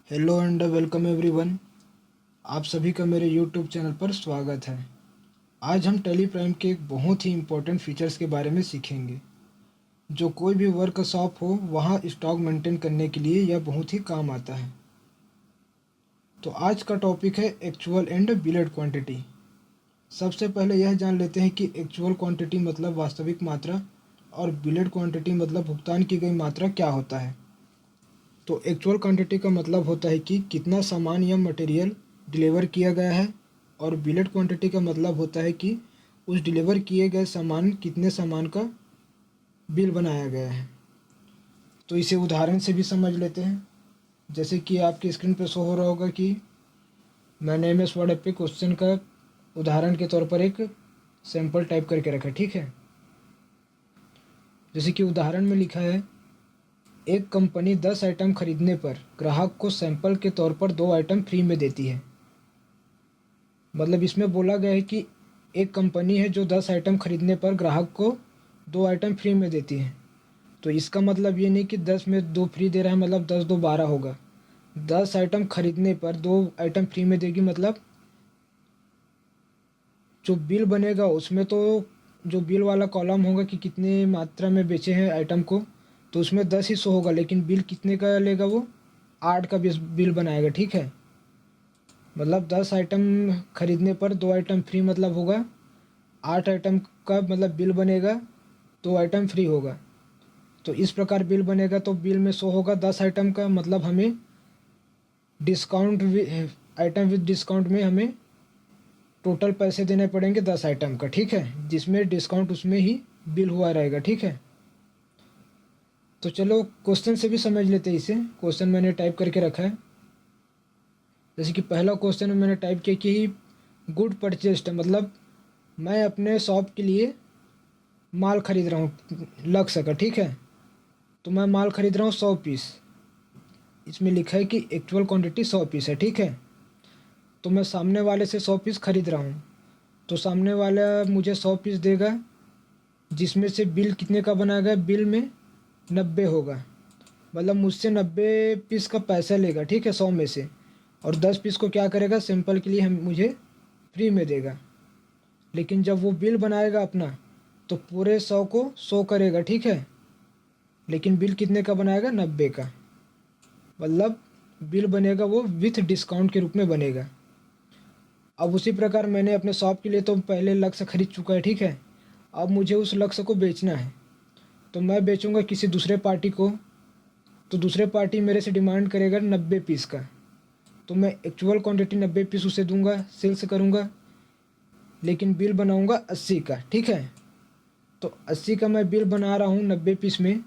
Hello and welcome everyone. आप सभी का मेरे यूट्यूब चैनल पर स्वागत है। आज हम टेली प्राइम के एक बहुत ही इम्पोर्टेंट फीचर्स के बारे में सीखेंगे जो कोई भी वर्कशॉप हो वहाँ स्टॉक मेंटेन करने के लिए यह बहुत ही काम आता है। तो आज का टॉपिक है एक्चुअल एंड बिलेड क्वांटिटी। सबसे पहले यह जान लेते हैं कि एक्चुअल क्वांटिटी मतलब वास्तविक मात्रा और बिलेड क्वांटिटी मतलब भुगतान की गई मात्रा क्या होता है। तो एक्चुअल क्वांटिटी का मतलब होता है कि कितना सामान या मटेरियल डिलीवर किया गया है, और बिलेट क्वांटिटी का मतलब होता है कि उस डिलीवर किए गए सामान कितने सामान का बिल बनाया गया है। तो इसे उदाहरण से भी समझ लेते हैं। जैसे कि आपकी स्क्रीन पर शो हो रहा होगा कि मैंने MS वर्ड पे क्वेश्चन का उदाहरण के तौर पर एक सैंपल टाइप करके रखा, ठीक है। जैसे कि उदाहरण में लिखा है, एक कंपनी 10 आइटम खरीदने पर ग्राहक को सैंपल के तौर पर 2 आइटम फ्री में देती है। मतलब इसमें बोला गया है कि एक कंपनी है जो 10 आइटम खरीदने पर ग्राहक को 2 आइटम फ्री में देती है। तो इसका मतलब ये नहीं कि 10 में 2 फ्री दे रहा है, मतलब 10 2 12 होगा। 10 आइटम खरीदने पर 2 आइटम फ्री में देगी, मतलब जो बिल बनेगा उसमें तो जो बिल वाला कॉलम होगा कि कितने मात्रा में बेचे हैं आइटम को, तो उसमें 10 ही शो होगा, लेकिन बिल कितने का लेगा वो 8 का बिल बनाएगा, ठीक है। मतलब 10 आइटम खरीदने पर 2 आइटम फ्री मतलब होगा 8 आइटम का, मतलब बिल बनेगा 2 आइटम फ्री होगा। तो इस प्रकार बिल बनेगा तो बिल में शो होगा 10 आइटम का, मतलब हमें डिस्काउंट आइटम विद डिस्काउंट में हमें टोटल पैसे देने पड़ेंगे 10 आइटम का, ठीक है, जिसमें डिस्काउंट उसमें ही बिल हुआ रहेगा, ठीक है। तो चलो क्वेश्चन से भी समझ लेते हैं इसे। क्वेश्चन मैंने टाइप करके रखा है। जैसे कि पहला क्वेश्चन में मैंने टाइप किया कि गुड परचेस्ड, मतलब मैं अपने शॉप के लिए माल खरीद रहा हूँ, लग सका, ठीक है। तो मैं माल खरीद रहा हूँ 100 पीस। इसमें लिखा है कि एक्चुअल क्वांटिटी 100 पीस है, ठीक है। तो मैं सामने वाले से 100 पीस खरीद रहा हूँ। तो सामने वाला मुझे 100 पीस देगा, जिसमें से बिल कितने का बनाया गया, बिल में 90 होगा। मतलब मुझसे 90 पीस का पैसा लेगा, ठीक है, 100 में से। और 10 पीस को क्या करेगा, सिंपल के लिए हम मुझे फ्री में देगा। लेकिन जब वो बिल बनाएगा अपना, तो पूरे 100 को 100 करेगा, ठीक है। लेकिन बिल कितने का बनाएगा, 90 का। मतलब बिल बनेगा वो विथ डिस्काउंट के रूप में बनेगा। अब उसी प्रकार मैंने अपने शॉप के लिए तो पहले लक्ष्य खरीद चुका है, ठीक है। अब मुझे उस लक्ष्य को बेचना है, तो मैं बेचूंगा किसी दूसरे पार्टी को। तो दूसरे पार्टी मेरे से डिमांड करेगा 90 पीस का। तो मैं एक्चुअल क्वांटिटी 90 पीस उसे दूंगा, सेल्स करूंगा, लेकिन बिल बनाऊंगा 80 का, ठीक है। तो 80 का मैं बिल बना रहा हूँ 90 पीस में,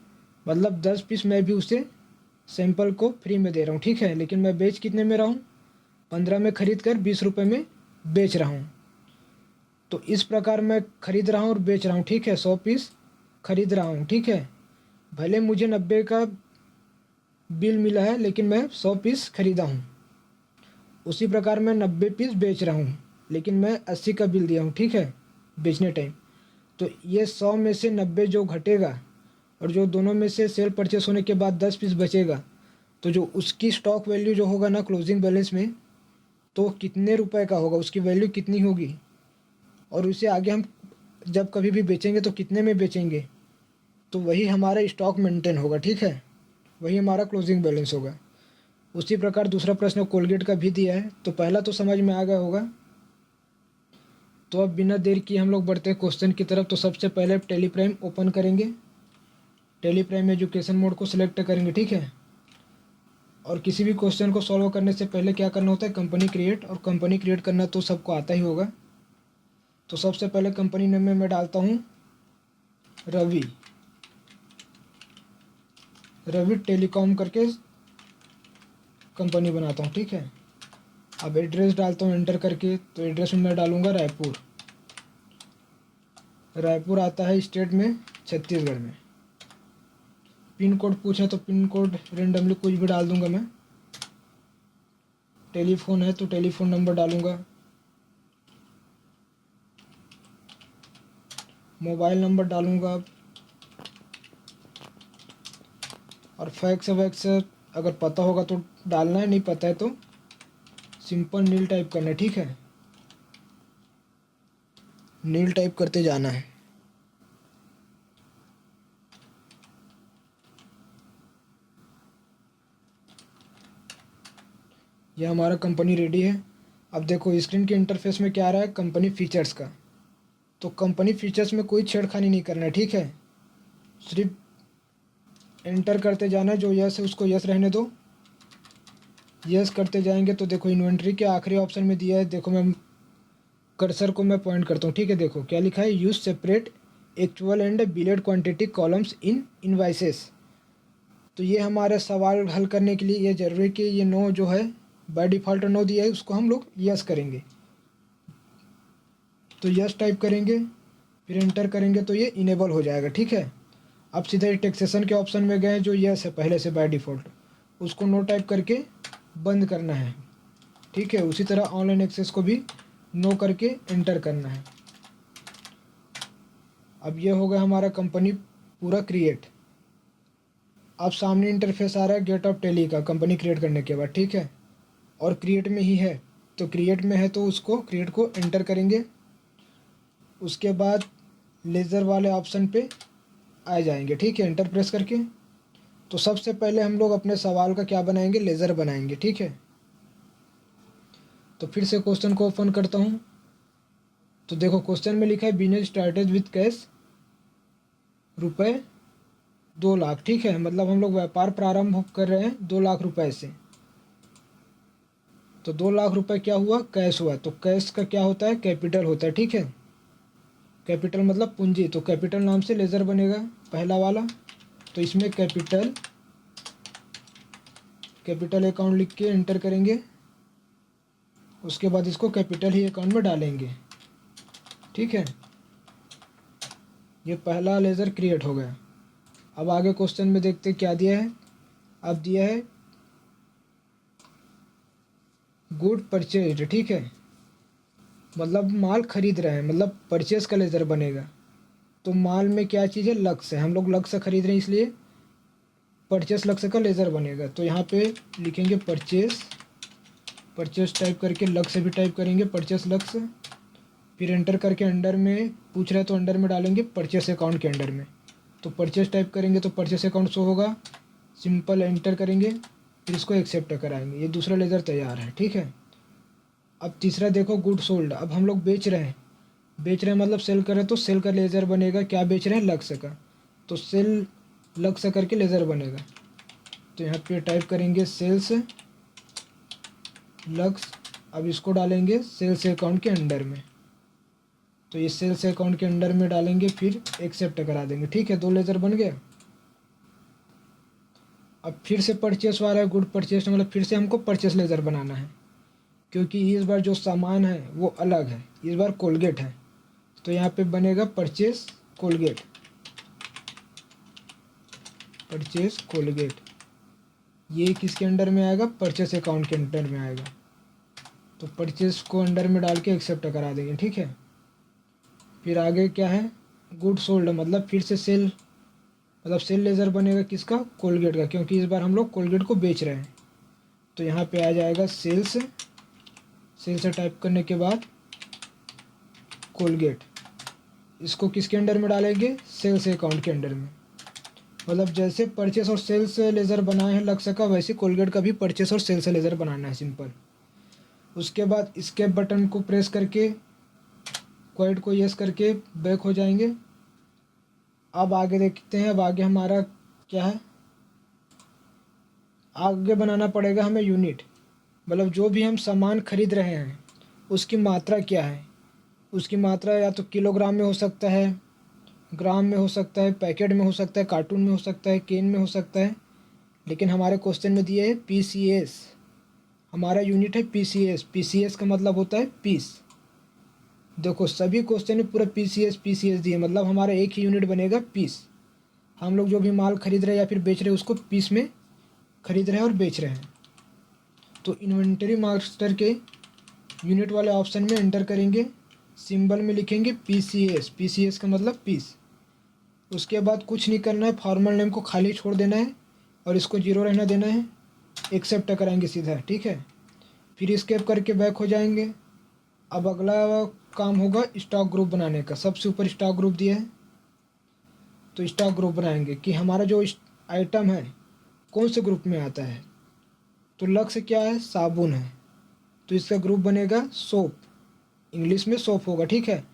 मतलब 10 पीस मैं भी उसे सैंपल को फ्री में दे रहा हूँ, ठीक है। लेकिन मैं बेच कितने में रहा हूँ, 15 में खरीद कर 20 रुपये में बेच रहा हूँ। तो इस प्रकार मैं खरीद रहा हूँ और बेच रहा हूँ, ठीक है। 100 पीस खरीद रहा हूँ, ठीक है। भले मुझे 90 का बिल मिला है, लेकिन मैं 100 पीस खरीदा हूँ। उसी प्रकार मैं 90 पीस बेच रहा हूँ, लेकिन मैं 80 का बिल दिया हूँ, ठीक है, बेचने टाइम। तो ये 100 में से 90 जो घटेगा, और जो दोनों में से सेल परचेस होने के बाद 10 पीस बचेगा, तो जो उसकी स्टॉक वैल्यू जो होगा ना क्लोजिंग बैलेंस में, तो कितने रुपए का होगा, उसकी वैल्यू कितनी होगी, और उसे आगे हम जब कभी भी बेचेंगे तो कितने में बेचेंगे, तो वही हमारा स्टॉक मेंटेन होगा, ठीक है। वही हमारा क्लोजिंग बैलेंस होगा। उसी प्रकार दूसरा प्रश्न कोलगेट का भी दिया है। तो पहला तो समझ में आ गया होगा। तो अब बिना देर किए हम लोग बढ़ते हैं क्वेश्चन की तरफ। तो सबसे पहले टेली प्राइम ओपन करेंगे, टेली प्राइम एजुकेशन मोड को सिलेक्ट करेंगे, ठीक है। और किसी भी क्वेश्चन को सॉल्व करने से पहले क्या करना होता है, कंपनी क्रिएट। और कंपनी क्रिएट करना तो सबको आता ही होगा। तो सबसे पहले कंपनी नेम में मैं डालता हूँ रवि, रवि टेलीकॉम करके कंपनी बनाता हूँ, ठीक है। अब एड्रेस डालता हूँ एंटर करके। तो एड्रेस में मैं डालूँगा रायपुर। रायपुर आता है स्टेट में छत्तीसगढ़ में। पिन कोड पूछा तो पिन कोड रेंडमली कुछ भी डाल दूंगा मैं। टेलीफोन है तो टेलीफोन नंबर डालूंगा। मोबाइल नंबर डालूंगा। और फैक्स वैक्स अगर पता होगा तो डालना है, नहीं पता है तो सिंपल नील टाइप करना है, ठीक है। नील टाइप करते जाना है। ये हमारा कंपनी रेडी है। अब देखो स्क्रीन के इंटरफेस में क्या आ रहा है, कंपनी फीचर्स का। तो कंपनी फीचर्स में कोई छेड़खानी नहीं करना है, ठीक है। सिर्फ एंटर करते जाना है, जो यस है उसको यस रहने दो। यस करते जाएंगे तो देखो इन्वेंट्री के आखिरी ऑप्शन में दिया है, देखो मैं कर्सर को मैं पॉइंट करता हूँ, ठीक है। देखो क्या लिखा है, use separate actual and billed quantity columns in invoices. तो ये हमारे सवाल हल करने के लिए ये ज़रूरी है कि ये नो जो है बाय डिफ़ॉल्ट नो दिया है, उसको हम लोग यस करेंगे। तो यस टाइप करेंगे, फिर एंटर करेंगे तो ये इनेबल हो जाएगा, ठीक है। अब सीधे टैक्सेशन के ऑप्शन में गए, जो यस है पहले से बाय डिफ़ॉल्ट, उसको नो टाइप करके बंद करना है, ठीक है। उसी तरह ऑनलाइन एक्सेस को भी नो करके एंटर करना है। अब ये हो गया हमारा कंपनी पूरा क्रिएट। अब सामने इंटरफेस आ रहा है गेट ऑफ टेली का, कंपनी क्रिएट करने के बाद, ठीक है। और क्रिएट में ही है, तो क्रिएट में है तो उसको क्रिएट को एंटर करेंगे। उसके बाद लेज़र वाले ऑप्शन पे आ जाएंगे, ठीक है, एंटर प्रेस करके। तो सबसे पहले हम लोग अपने सवाल का क्या बनाएंगे, लेज़र बनाएंगे, ठीक है। तो फिर से क्वेश्चन को ओपन करता हूँ। तो देखो क्वेश्चन में लिखा है बिजनेस स्टार्टेड विथ कैश रुपये 2 लाख, ठीक है। मतलब हम लोग व्यापार प्रारंभ कर रहे हैं 2 लाख रुपए से। तो 2 लाख रुपए क्या हुआ, कैश हुआ। तो कैश का क्या होता है, कैपिटल होता है, ठीक है। कैपिटल मतलब पूंजी, तो कैपिटल नाम से लेज़र बनेगा पहला वाला। तो इसमें कैपिटल अकाउंट लिख के एंटर करेंगे। उसके बाद इसको कैपिटल ही अकाउंट में डालेंगे, ठीक है। ये पहला लेज़र क्रिएट हो गया। अब आगे क्वेश्चन में देखते क्या दिया है। अब दिया है गुड परचेज, ठीक है। मतलब माल खरीद रहे हैं, मतलब परचेस का लेज़र बनेगा। तो माल में क्या चीज़ है, लक्स है, हम लोग लक्स से खरीद रहे हैं इसलिए परचेस लक्स का लेज़र बनेगा। तो यहाँ पे लिखेंगे परचेस, परचेस टाइप करके लक्स से भी टाइप करेंगे परचेस लक्स। फिर एंटर करके अंडर में पूछ रहा है तो अंडर में डालेंगे परचेस अकाउंट के अंडर में। तो परचेस टाइप करेंगे तो परचेस अकाउंट शो होगा, सिंपल एंटर करेंगे, फिर इसको एक्सेप्ट कराएंगे। ये दूसरा लेज़र तैयार है, ठीक है। अब तीसरा देखो गुड सोल्ड। अब हम लोग बेच रहे हैं, मतलब सेल कर रहे हैं, तो सेल का लेज़र बनेगा। क्या बेच रहे हैं, लक्स का, तो सेल लक्स करके लेज़र बनेगा। तो यहाँ पे टाइप करेंगे सेल्स लक्स। अब इसको डालेंगे सेल्स अकाउंट के अंडर में। तो ये सेल्स अकाउंट के अंडर में डालेंगे, फिर एक्सेप्ट करा देंगे, ठीक है। 2 लेज़र बन गया। अब फिर से परचेस वाला है गुड परचेस, मतलब फिर से हमको परचेस लेज़र बनाना है, क्योंकि इस बार जो सामान है वो अलग है, इस बार कोलगेट है। तो यहाँ पे बनेगा परचेस कोलगेट, परचेस कोलगेट। ये किसके अंडर में आएगा, परचेस अकाउंट के अंडर में आएगा। तो परचेस को अंडर में डाल के एक्सेप्ट करा देंगे, ठीक है। फिर आगे क्या है, गुड सोल्ड, मतलब फिर से सेल, मतलब सेल लेज़र बनेगा किसका, कोलगेट का, क्योंकि इस बार हम लोग कोलगेट को बेच रहे हैं। तो यहाँ पे आ जाएगा सेल्स, सेल्स टाइप करने के बाद कोलगेट। इसको किसके अंडर में डालेंगे, सेल्स अकाउंट के अंडर में। मतलब जैसे परचेस और सेल्स लेज़र बनाए हैं लक्स का, वैसे कोलगेट का भी परचेस और सेल्स लेज़र बनाना है, सिंपल। उसके बाद स्केप बटन को प्रेस करके क्वाइट को यस करके बैक हो जाएंगे। अब आगे देखते हैं, अब आगे हमारा क्या है, आगे बनाना पड़ेगा हमें यूनिट। मतलब जो भी हम सामान खरीद रहे हैं उसकी मात्रा क्या है। उसकी मात्रा या तो किलोग्राम में हो सकता है, ग्राम में हो सकता है, पैकेट में हो सकता है, कार्टून में हो सकता है, केन में हो सकता है। लेकिन हमारे क्वेश्चन में दिए है पीसीएस, हमारा यूनिट है पीसीएस। पीसीएस का मतलब होता है पीस। देखो सभी क्वेश्चन में पूरा पीसीएस पीसीएस दिए, मतलब हमारा एक ही यूनिट बनेगा पीस। हम लोग जो भी माल खरीद रहे हैं या फिर बेच रहे हैं उसको पीस में खरीद रहे हैं और बेच रहे हैं। तो इन्वेंटरी मास्टर के यूनिट वाले ऑप्शन में एंटर करेंगे, सिंबल में लिखेंगे पीसीएस, पीसीएस का मतलब पीस। उसके बाद कुछ नहीं करना है, फॉर्मल नेम को खाली छोड़ देना है और इसको 0 रहना देना है। एक्सेप्ट कराएंगे सीधा, ठीक है। फिर स्केप करके बैक हो जाएंगे। अब अगला काम होगा स्टॉक ग्रुप बनाने का। सबसे ऊपर स्टॉक ग्रुप दिया है, तो स्टॉक ग्रुप बनाएंगे कि हमारा जो आइटम है कौन से ग्रुप में आता है। तो लक्ष्य क्या है, साबुन है, तो इसका ग्रुप बनेगा सोप, इंग्लिश में सोप होगा, ठीक है।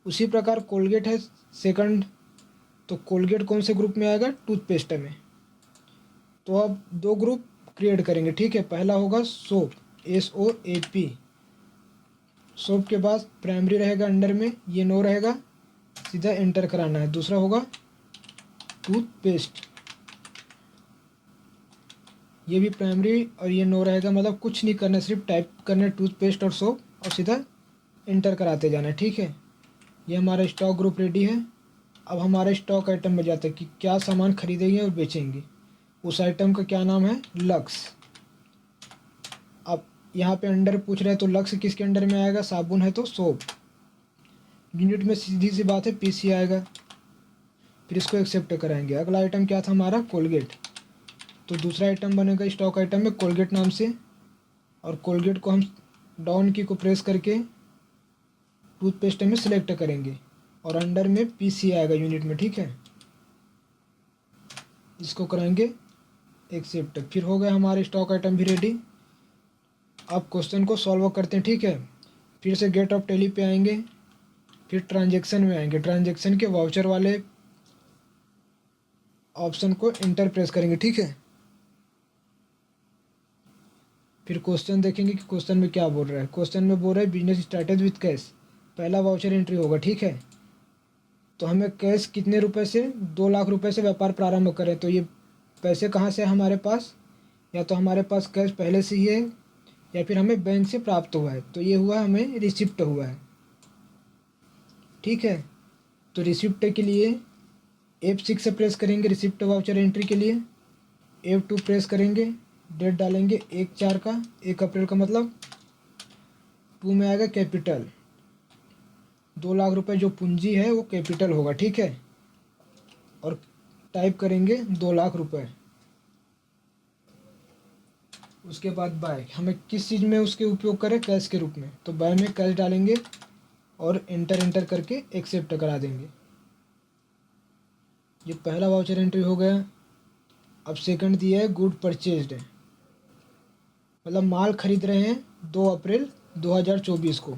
उसी प्रकार कोलगेट है सेकंड, तो कोलगेट कौन से ग्रुप में आएगा, टूथपेस्ट में। तो अब दो ग्रुप क्रिएट करेंगे, ठीक है। पहला होगा सोप, SOAP, सोप के बाद प्राइमरी रहेगा अंडर में, ये नो रहेगा, सीधा एंटर कराना है। दूसरा होगा टूथपेस्ट, ये भी प्राइमरी और ये नो रहेगा, मतलब कुछ नहीं करना, सिर्फ टाइप करना है टूथपेस्ट और सोप और सीधा एंटर कराते जाना है, ठीक है। ये हमारा स्टॉक ग्रुप रेडी है। अब हमारे स्टॉक आइटम में जाते हैं कि क्या सामान खरीदेंगे और बेचेंगे। उस आइटम का क्या नाम है, लक्स। अब यहाँ पे अंडर पूछ रहे हैं, तो लक्स किसके अंडर में आएगा, साबुन है तो सोप। यूनिट में सीधी सी बात है PC आएगा, फिर इसको एक्सेप्ट कराएंगे। अगला आइटम क्या था हमारा, कोलगेट, तो दूसरा आइटम बनेगा स्टॉक आइटम में कोलगेट नाम से। और कोलगेट को हम डाउन की को प्रेस करके टूथपेस्ट में सिलेक्ट करेंगे और अंडर में PC आएगा यूनिट में, ठीक है। इसको कराएंगे एक्सेप्ट, फिर हो गया हमारे स्टॉक आइटम भी रेडी। अब क्वेश्चन को सॉल्व करते हैं, ठीक है। फिर से गेट ऑफ टैली पे आएंगे, फिर ट्रांजैक्शन में आएंगे, ट्रांजैक्शन के वाउचर वाले ऑप्शन को इंटर प्रेस करेंगे, ठीक है। फिर क्वेश्चन देखेंगे कि क्वेश्चन में क्या बोल रहा है। क्वेश्चन में बोल रहा है बिजनेस स्टार्टेड विथ कैश, पहला वाउचर एंट्री होगा, ठीक है। तो हमें कैश कितने रुपए से, 2 लाख रुपए से व्यापार प्रारंभ करें। तो ये पैसे कहाँ से हमारे पास, या तो हमारे पास कैश पहले से ही है या फिर हमें बैंक से प्राप्त हुआ है। तो ये हुआ हमें रिसिप्ट हुआ है, ठीक है। तो रिसिप्ट के लिए F6 से प्रेस करेंगे, रिसिप्ट वाउचर एंट्री के लिए F2 प्रेस करेंगे, डेट डालेंगे 1/4 का, 1 अप्रैल का, मतलब 2 में आएगा कैपिटल। 2 लाख रुपए जो पूंजी है वो कैपिटल होगा, ठीक है। और टाइप करेंगे 2 लाख रुपए। उसके बाद बाय, हमें किस चीज़ में उसके उपयोग करें, कैश के रूप में, तो बाय में कैश डालेंगे और एंटर करके एक्सेप्ट करा देंगे। ये पहला वाउचर एंट्री हो गया। अब सेकंड दिया है गुड परचेज्ड, मतलब माल खरीद रहे हैं 2 अप्रैल 2024 को।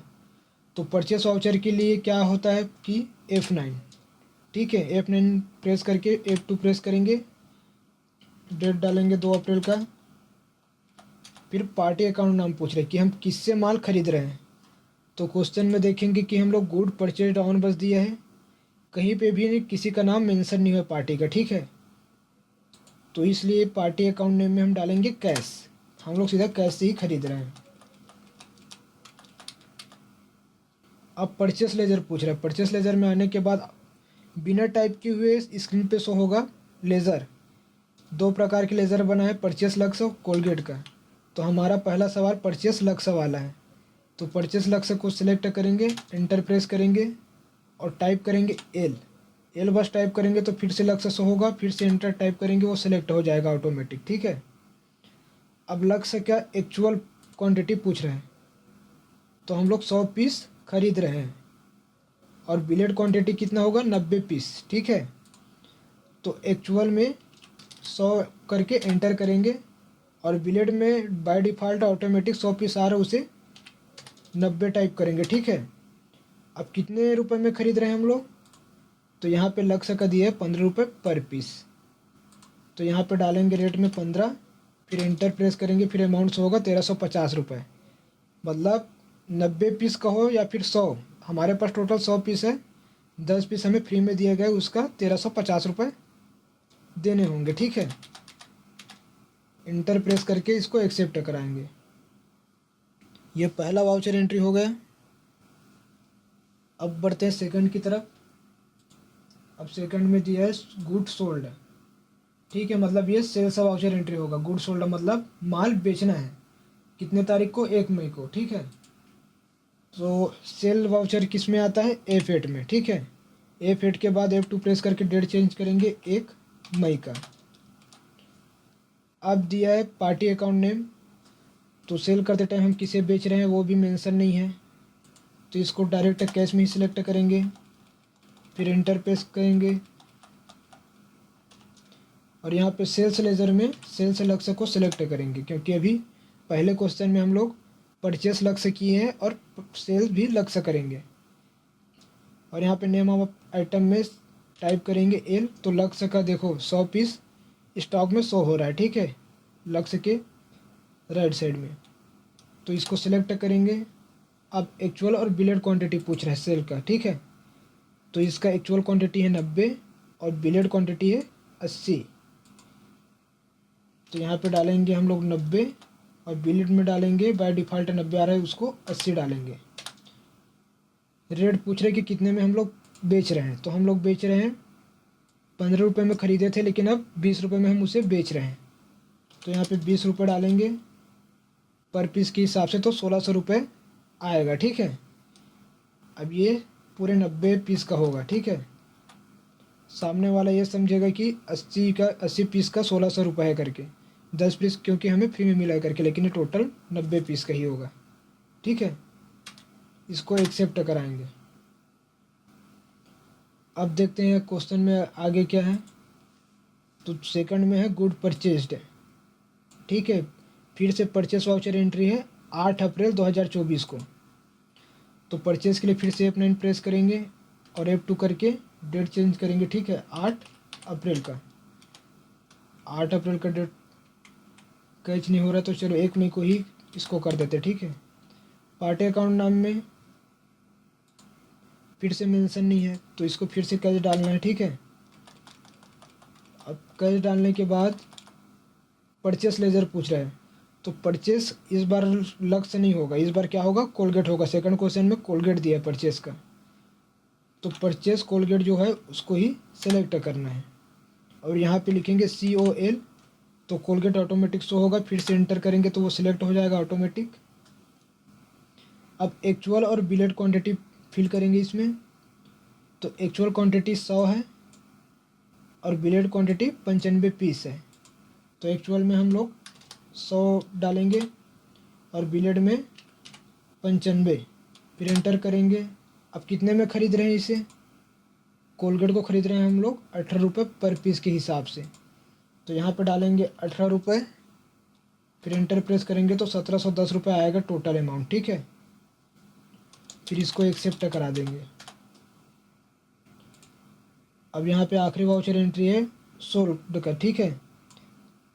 तो परचेस वाउचर के लिए क्या होता है कि F9, ठीक है। F9 प्रेस करके F2 प्रेस करेंगे, डेट डालेंगे 2 अप्रैल का। फिर पार्टी अकाउंट नाम पूछ रहे हैं कि हम किससे माल खरीद रहे हैं। तो क्वेश्चन में देखेंगे कि हम लोग गुड परचेज ऑन बस दिया है, कहीं पे भी किसी का नाम मेंशन नहीं हुआ पार्टी का, ठीक है। तो इसलिए पार्टी अकाउंट नेम में हम डालेंगे कैश, हम लोग सीधा कैश से ही खरीद रहे हैं। अब परचेस लेजर पूछ रहा है। परचेस लेजर में आने के बाद बिना टाइप किए हुए स्क्रीन पे शो होगा लेज़र। 2 प्रकार के लेज़र बना है, परचेस लक्स और कोलगेट का। तो हमारा पहला सवाल परचेस लक्स वाला है। तो परचेस लक्स को सिलेक्ट करेंगे, एंटर प्रेस करेंगे और टाइप करेंगे एल बस टाइप करेंगे तो फिर से लक्स शो होगा, फिर से एंटर टाइप करेंगे, वो सिलेक्ट हो जाएगा ऑटोमेटिक, ठीक है। अब लक्स क्या एक्चुअल क्वांटिटी पूछ रहे हैं, तो हम लोग 100 पीस खरीद रहे हैं और बिलेट क्वांटिटी कितना होगा, 90 पीस, ठीक है। तो एक्चुअल में 100 करके एंटर करेंगे और बिलेट में बाय डिफ़ॉल्ट ऑटोमेटिक 100 पीस आ रहा है, उसे 90 टाइप करेंगे, ठीक है। अब कितने रुपए में ख़रीद रहे हैं हम लोग, तो यहाँ पे लक्ष्य का दिया है 15 रुपये पर पीस। तो यहाँ पे डालेंगे रेट में 15, फिर एंटर प्रेस करेंगे, फिर अमाउंट होगा 1350 रुपये। मतलब 90 पीस का हो या फिर 100, हमारे पास टोटल 100 पीस है, 10 पीस हमें फ्री में दिया गया, उसका 1350 रुपये देने होंगे, ठीक है। इंटर प्रेस करके इसको एक्सेप्ट कराएंगे। ये पहला वाउचर एंट्री हो गया। अब बढ़ते हैं सेकंड की तरफ। अब सेकंड में दिया है गुड सोल्ड, ठीक है, मतलब ये सेल्स वाउचर एंट्री होगा। गुड सोल्ड मतलब माल बेचना है, कितने तारीख को, 1 मई को, ठीक है। तो सेल वाउचर किस में आता है, F8 में, ठीक है। F8 के बाद F2 प्रेस करके डेट चेंज करेंगे 1 मई का। अब दिया है पार्टी अकाउंट नेम, तो सेल करते टाइम हम किसे बेच रहे हैं वो भी मेंशन नहीं है, तो इसको डायरेक्ट कैश में ही सिलेक्ट करेंगे, फिर एंटर प्रेस करेंगे और यहाँ पे सेल्स लेजर में सेल्स लक्ष्य को सिलेक्ट करेंगे, क्योंकि अभी पहले क्वेश्चन में हम लोग परचेस लक्ष्य किए हैं और सेल्स भी लक्ष्य करेंगे। और यहाँ पे नेम ऑफ आइटम में टाइप करेंगे एल, तो लक्ष्य का देखो 100 पीस स्टॉक में शो हो रहा है, ठीक है, लक्ष्य के राइट साइड में, तो इसको सिलेक्ट करेंगे। अब एक्चुअल और बिलेड क्वांटिटी पूछ रहा है सेल का, ठीक है, तो इसका एक्चुअल क्वांटिटी है 90 और बिलेड क्वांटिटी है 80, तो यहाँ पे डालेंगे हम लोग 90 और बिलेड में डालेंगे, बाय डिफ़ॉल्ट 90 आ रहा है उसको 80 डालेंगे। रेट पूछ रहे कि कितने में हम लोग बेच रहे हैं, तो हम लोग बेच रहे हैं 15 रुपये में ख़रीदे थे लेकिन अब 20 रुपये में हम उसे बेच रहे हैं, तो यहाँ पे 20 रुपये डालेंगे पर पीस के हिसाब से, तो 1600 रुपये आएगा, ठीक है। अब ये पूरे 90 पीस का होगा, ठीक है, सामने वाला ये समझेगा कि 80 पीस का 1600 रुपये है करके, 10 पीस क्योंकि हमें फ्री में मिला करके, लेकिन ये टोटल 90 पीस का ही होगा, ठीक है। इसको एक्सेप्ट कराएंगे। अब देखते हैं क्वेश्चन में आगे क्या है, तो सेकंड में है गुड परचेज्ड, ठीक है, फिर से परचेस वाउचर एंट्री है 8 अप्रैल 2024 को, तो परचेस के लिए फिर से F9 प्रेस करेंगे और F2 करके डेट चेंज करेंगे, ठीक है, 8 अप्रैल का, 8 अप्रैल का डेट कैच नहीं हो रहा, तो चलो 1 मई को ही इसको कर देते, ठीक है। पार्टी अकाउंट नाम में फिर से मेंशन नहीं है, तो इसको फिर से कैश डालना है, ठीक है। अब कैश डालने के बाद परचेस लेजर पूछ रहा है, तो परचेस इस बार लक्ष्य नहीं होगा, इस बार क्या होगा, कोलगेट होगा। सेकंड क्वेश्चन में कोलगेट दिया है परचेस का, तो परचेस कोलगेट जो है उसको ही सेलेक्ट करना है और यहाँ पे लिखेंगे COL, तो कोलगेट ऑटोमेटिक शो होगा, फिर से एंटर करेंगे तो वो सिलेक्ट हो जाएगा ऑटोमेटिक। अब एक्चुअल और बिलेड क्वांटिटी फिल करेंगे इसमें, तो एक्चुअल क्वांटिटी 100 है और बिलेड क्वांटिटी 95 पीस है, तो एक्चुअल में हम लोग 100 डालेंगे और बिलेड में 95, फिर एंटर करेंगे। अब कितने में ख़रीद रहे हैं इसे, कोलगेट को ख़रीद रहे हैं हम लोग 18 रुपये पर पीस के हिसाब से, तो यहाँ पर डालेंगे 18 रुपये, फिर एंटर प्रेस करेंगे तो 1710 रुपये आएगा टोटल अमाउंट, ठीक है। फिर इसको एक्सेप्ट करा देंगे। अब यहाँ पे आखिरी वाउचर एंट्री है 100 रुपये का, ठीक है।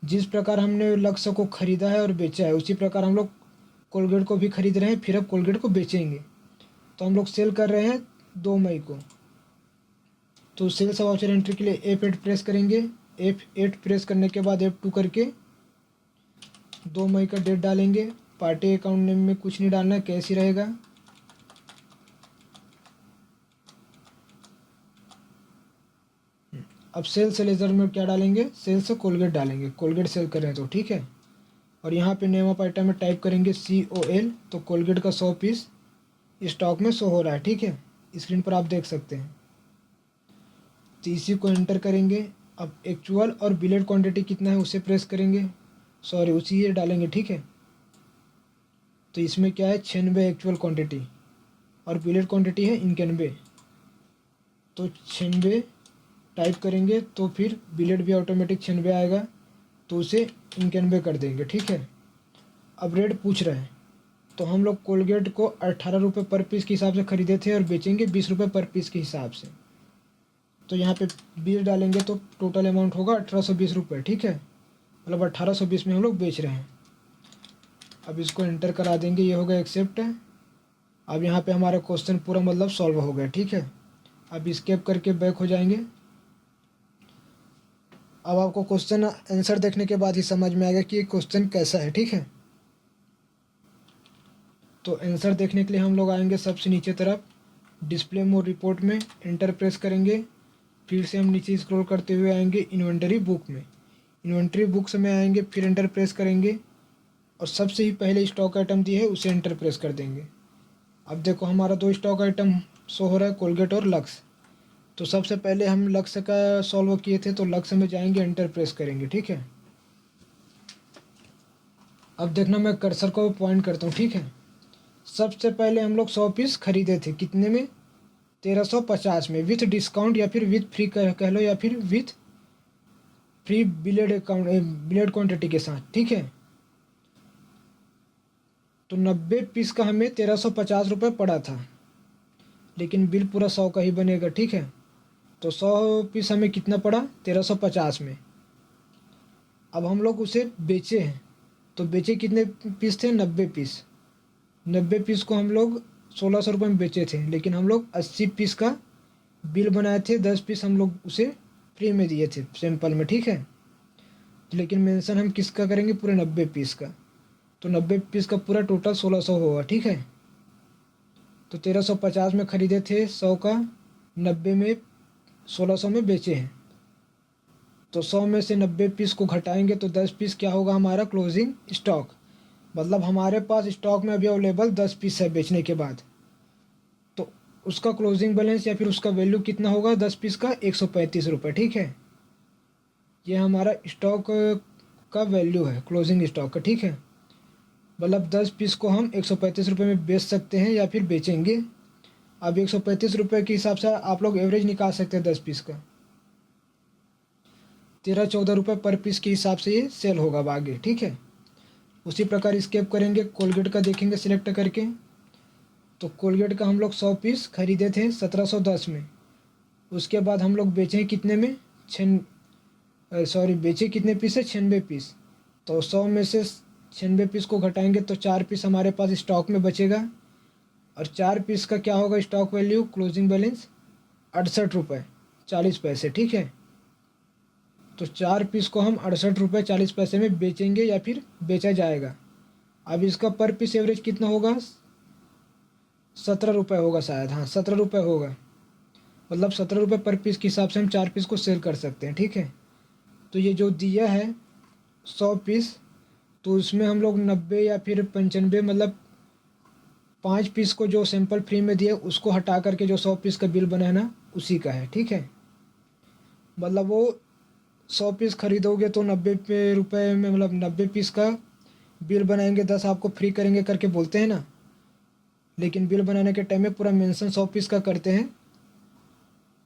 जिस प्रकार हमने लक्ष्य को ख़रीदा है और बेचा है उसी प्रकार हम लोग कोलगेट को भी ख़रीद रहे हैं, फिर अब कोलगेट को बेचेंगे, तो हम लोग सेल कर रहे हैं 2 मई को, तो सेल्स वाउचर एंट्री के लिए F8 प्रेस करेंगे, F8 प्रेस करने के बाद F2 करके 2 मई का डेट डालेंगे। पार्टी अकाउंट नेम में कुछ नहीं डालना, कैश ही रहेगा। अब सेल्स लेजर में क्या डालेंगे, सेल्स कोलगेट डालेंगे, कोलगेट सेल कर रहे हैं तो, ठीक है। और यहाँ पे नेम ऑफ आइटम में टाइप करेंगे COL, तो कोलगेट का 100 पीस स्टॉक में शो हो रहा है, ठीक है, स्क्रीन पर आप देख सकते हैं, तो इसी को एंटर करेंगे। अब एक्चुअल और बिलेड क्वांटिटी कितना है उसे प्रेस करेंगे, सॉरी उसी ये डालेंगे, ठीक है। तो इसमें क्या है 96 एक्चुअल क्वांटिटी और बिलेड क्वांटिटी है 91, तो 96 टाइप करेंगे तो फिर बिलेड भी ऑटोमेटिक 96 आएगा, तो उसे 91 कर देंगे, ठीक है। अब रेट पूछ रहे हैं, तो हम लोग कोलगेट को 18 रुपये पर पीस के हिसाब से ख़रीदे थे और बेचेंगे 20 रुपये पर पीस के हिसाब से, तो यहाँ पे 20 डालेंगे तो टोटल अमाउंट होगा 1820 रुपये, ठीक है, मतलब 1820 में हम लोग बेच रहे हैं। अब इसको एंटर करा देंगे, ये होगा एक्सेप्ट। अब यहाँ पे हमारा क्वेश्चन पूरा मतलब सॉल्व हो गया, ठीक है। अब स्केप करके बैक हो जाएंगे। अब आपको क्वेश्चन आंसर देखने के बाद ही समझ में आएगा कि ये क्वेश्चन कैसा है, ठीक है। तो आंसर देखने के लिए हम लोग आएंगे सबसे नीचे तरफ, डिस्प्ले मोड रिपोर्ट में एंटर प्रेस करेंगे, फिर से हम नीचे स्क्रॉल करते हुए आएंगे इन्वेंटरी बुक में, इन्वेंटरी बुक्स में आएंगे, फिर एंटर प्रेस करेंगे और सबसे ही पहले स्टॉक आइटम दी है उसे एंटर प्रेस कर देंगे। अब देखो हमारा 2 स्टॉक आइटम शो हो रहा है, कोलगेट और लक्स, तो सबसे पहले हम लक्ष्य का सॉल्व किए थे, तो लक्ष्य में जाएंगे, एंटर प्रेस करेंगे, ठीक है। अब देखना मैं कर्सर को पॉइंट करता हूँ, ठीक है। सबसे पहले हम लोग 100 पीस खरीदे थे, कितने में? 1350 में, विथ डिस्काउंट या फिर विथ फ्री कह लो, या फिर विथ फ्री बिलेड अकाउंट, बिलेड क्वांटिटी के साथ, ठीक है। तो 90 पीस का हमें 1350 रुपये पड़ा था, लेकिन बिल पूरा 100 का ही बनेगा, ठीक है। तो 100 पीस हमें कितना पड़ा? 1350 में। अब हम लोग उसे बेचे हैं, तो बेचे कितने पीस थे? 90 पीस। 90 पीस को हम लोग 1600 रुपये में बेचे थे, लेकिन हम लोग 80 पीस का बिल बनाए थे, 10 पीस हम लोग उसे फ्री में दिए थे सैंपल में, ठीक है। लेकिन मेंशन हम किसका करेंगे? पूरे 90 पीस का। तो 90 पीस का पूरा टोटल 1600 होगा, ठीक है। तो 1350 में ख़रीदे थे, 100 का 90 में 1600 में बेचे हैं। तो 100 में से 90 पीस को घटाएंगे तो 10 पीस क्या होगा हमारा? Closing stock. मतलब हमारे पास स्टॉक में अभी अवेलेबल 10 पीस है बेचने के बाद। तो उसका क्लोजिंग बैलेंस या फिर उसका वैल्यू कितना होगा? 10 पीस का 135 रुपये, ठीक है। ये हमारा स्टॉक का वैल्यू है, क्लोजिंग स्टॉक का, ठीक है। मतलब 10 पीस को हम 135 रुपये में बेच सकते हैं या फिर बेचेंगे। अब 135 रुपये के हिसाब से आप लोग एवरेज निकाल सकते हैं 10 पीस का। 13-14 रुपये पर पीस के हिसाब से ये सेल होगा अब आगे, ठीक है। उसी प्रकार स्केप करेंगे, कोलगेट का देखेंगे सिलेक्ट करके। तो कोलगेट का हम लोग 100 पीस खरीदे थे 1710 में। उसके बाद हम लोग बेचे कितने में? बेचे कितने पीस है? 96 पीस। तो 100 में से 96 पीस को घटाएंगे तो 4 पीस हमारे पास स्टॉक में बचेगा। और 4 पीस का क्या होगा स्टॉक वैल्यू? क्लोजिंग बैलेंस 68 रुपये 40 पैसे, ठीक है। तो 4 पीस को हम 68 रुपये 40 पैसे में बेचेंगे या फिर बेचा जाएगा। अब इसका पर पीस एवरेज कितना होगा? 17 रुपये होगा शायद, हाँ 17 रुपये होगा। मतलब 17 रुपये पर पीस के हिसाब से हम 4 पीस को सेल कर सकते हैं, ठीक है। तो ये जो दिया है 100 पीस, तो उसमें हम लोग 90 या फिर 95, मतलब 5 पीस को जो सैंपल फ्री में दिए उसको हटा करके जो 100 पीस का बिल बनाना उसी का है, ठीक है। मतलब वो 100 पीस खरीदोगे तो 90 रुपये में, मतलब 90 पीस का बिल बनाएंगे, 10 आपको फ्री करेंगे करके बोलते हैं ना। लेकिन बिल बनाने के टाइम में पूरा मेंशन 100 पीस का करते हैं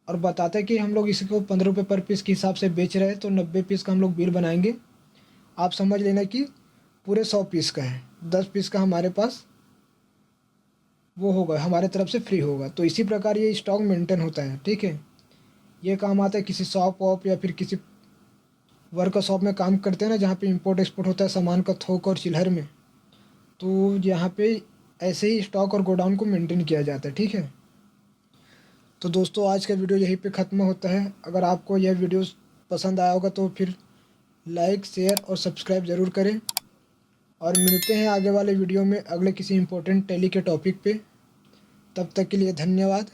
और बताते हैं कि हम लोग इसको 15 रुपये पर पीस के हिसाब से बेच रहे हैं, तो 90 पीस का हम लोग बिल बनाएंगे। आप समझ लेना कि पूरे 100 पीस का है, 10 पीस का हमारे पास वो होगा, हमारे तरफ से फ्री होगा। तो इसी प्रकार ये स्टॉक मेंटेन होता है, ठीक है। ये काम आता है किसी शॉप वॉप या फिर किसी वर्कशॉप में काम करते हैं ना, जहाँ पे इंपोर्ट एक्सपोर्ट होता है सामान का, थोक और चिल्हर में। तो यहाँ पे ऐसे ही स्टॉक और गोडाउन को मेंटेन किया जाता है, ठीक है। तो दोस्तों आज का वीडियो यहीं पे ख़त्म होता है। अगर आपको यह वीडियो पसंद आया होगा तो फिर लाइक शेयर और सब्सक्राइब ज़रूर करें, और मिलते हैं आगे वाले वीडियो में अगले किसी इम्पोर्टेंट टैली के टॉपिक पे। तब तक के लिए धन्यवाद।